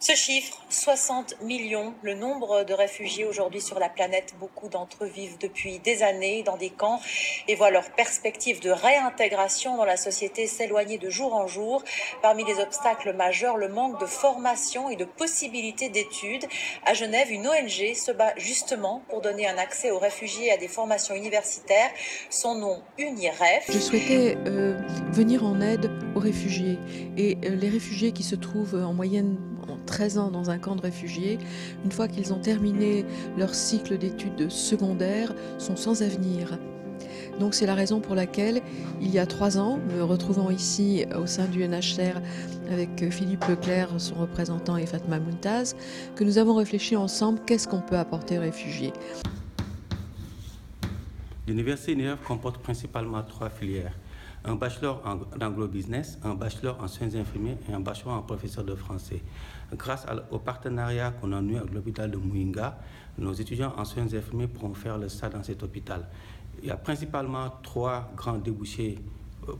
Ce chiffre, 60 millions, le nombre de réfugiés aujourd'hui sur la planète. Beaucoup d'entre eux vivent depuis des années dans des camps et voient leurs perspectives de réintégration dans la société s'éloigner de jour en jour. Parmi les obstacles majeurs, le manque de formation et de possibilités d'études. À Genève, une ONG se bat justement pour donner un accès aux réfugiés à des formations universitaires. Son nom, UNIREF. Je souhaitais venir en aide aux réfugiés. Et les réfugiés qui se trouvent en moyenne 13 ans dans un camp de réfugiés, une fois qu'ils ont terminé leur cycle d'études secondaires, sont sans avenir. Donc c'est la raison pour laquelle, il y a 3 ans, me retrouvant ici au sein du UNHCR avec Philippe Leclerc, son représentant, et Fatma Muntaz, que nous avons réfléchi ensemble qu'est-ce qu'on peut apporter aux réfugiés. L'université UNIREF comporte principalement 3 filières. Un bachelor en anglo-business, un bachelor en soins infirmiers et un bachelor en professeur de français. Grâce au partenariat qu'on a eu avec l'hôpital de Mouinga, nos étudiants en soins infirmiers pourront faire le stage dans cet hôpital. Il y a principalement 3 grands débouchés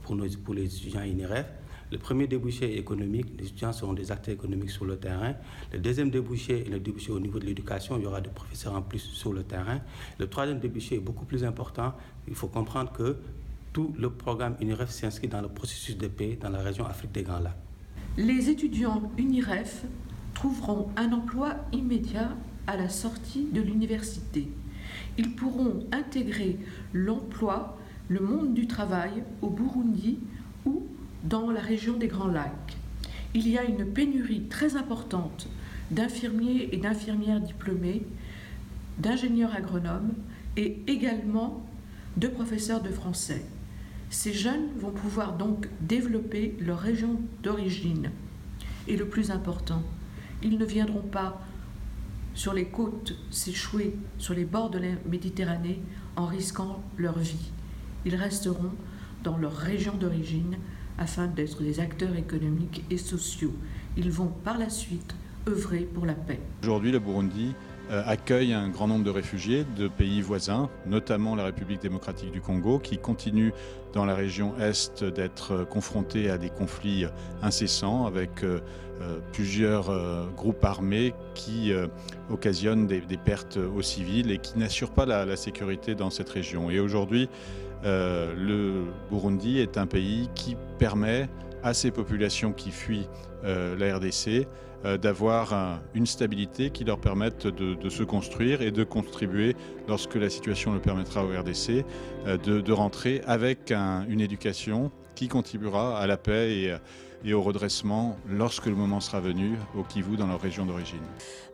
pour les étudiants UNIREF. Le premier débouché est économique, les étudiants seront des acteurs économiques sur le terrain. Le deuxième débouché est le débouché au niveau de l'éducation, il y aura des professeurs en plus sur le terrain. Le troisième débouché est beaucoup plus important, il faut comprendre que tout le programme UNIREF s'inscrit dans le processus de paix dans la région Afrique des Grands Lacs. Les étudiants UNIREF trouveront un emploi immédiat à la sortie de l'université. Ils pourront intégrer l'emploi, le monde du travail au Burundi ou dans la région des Grands Lacs. Il y a une pénurie très importante d'infirmiers et d'infirmières diplômés, d'ingénieurs agronomes et également de professeurs de français. Ces jeunes vont pouvoir donc développer leur région d'origine. Et le plus important, ils ne viendront pas sur les côtes s'échouer sur les bords de la Méditerranée en risquant leur vie. Ils resteront dans leur région d'origine afin d'être des acteurs économiques et sociaux. Ils vont par la suite œuvrer pour la paix. Aujourd'hui, le Burundi accueille un grand nombre de réfugiés de pays voisins, notamment la République démocratique du Congo, qui continue dans la région Est d'être confrontée à des conflits incessants avec plusieurs groupes armés qui occasionnent des pertes aux civils et qui n'assurent pas la sécurité dans cette région. Et aujourd'hui, le Burundi est un pays qui permet à ces populations qui fuient la RDC d'avoir une stabilité qui leur permette de se construire et de contribuer, lorsque la situation le permettra au RDC, de rentrer avec une éducation qui contribuera à la paix et au redressement lorsque le moment sera venu au Kivu, dans leur région d'origine.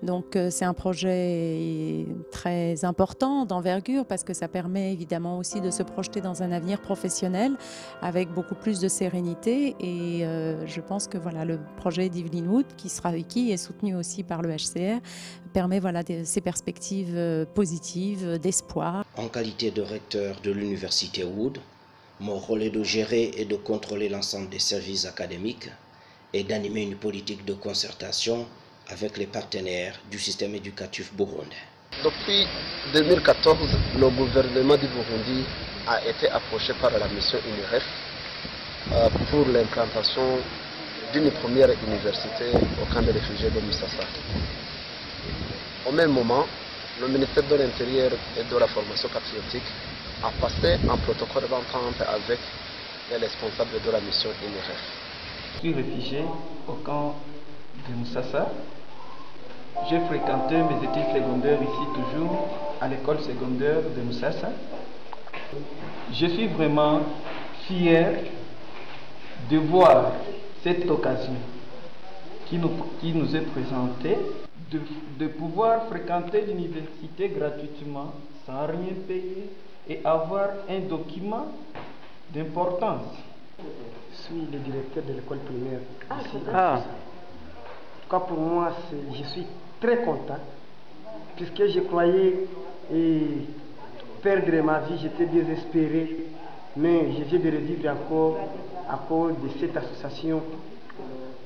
Donc c'est un projet très important, d'envergure, parce que ça permet évidemment aussi de se projeter dans un avenir professionnel avec beaucoup plus de sérénité. Et je pense que voilà, le projet d'Evelyn Wood, qui est soutenu aussi par le HCR, permet ces perspectives positives, d'espoir. En qualité de recteur de l'université Wood, mon rôle est de gérer et de contrôler l'ensemble des services académiques et d'animer une politique de concertation avec les partenaires du système éducatif burundais. Depuis 2014, le gouvernement du Burundi a été approché par la mission UNIREF pour l'implantation d'une première université au camp des réfugiés de Musasa. Au même moment, le ministère de l'Intérieur et de la formation patriotique a passé un protocole d'entente avec les responsables de la mission UNIREF. Je suis réfugié au camp de Musasa. J'ai fréquenté mes études secondaires ici toujours, à l'école secondaire de Musasa. Je suis vraiment fier de voir cette occasion qui nous est présentée de pouvoir fréquenter l'université gratuitement, sans rien payer, et avoir un document d'importance. Je suis le directeur de l'école primaire ici. tout cas pour moi, je suis très content, puisque je croyais perdre ma vie, j'étais désespéré, mais je viens de revivre encore à cause de cette association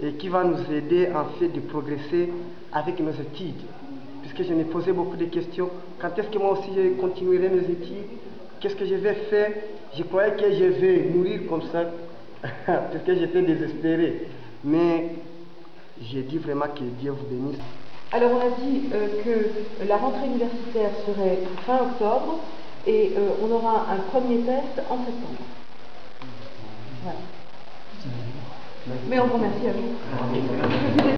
et qui va nous aider en fait de progresser avec nos études. Puisque je me posais beaucoup de questions, quand est-ce que moi aussi je continuerai mes études? Qu'est-ce que je vais faire? Je croyais que je vais mourir comme ça, parce que j'étais désespéré. Mais j'ai dit vraiment que Dieu vous bénisse. Alors on a dit que la rentrée universitaire serait fin octobre et on aura un premier test en septembre. Voilà. Mais on vous remercie à vous.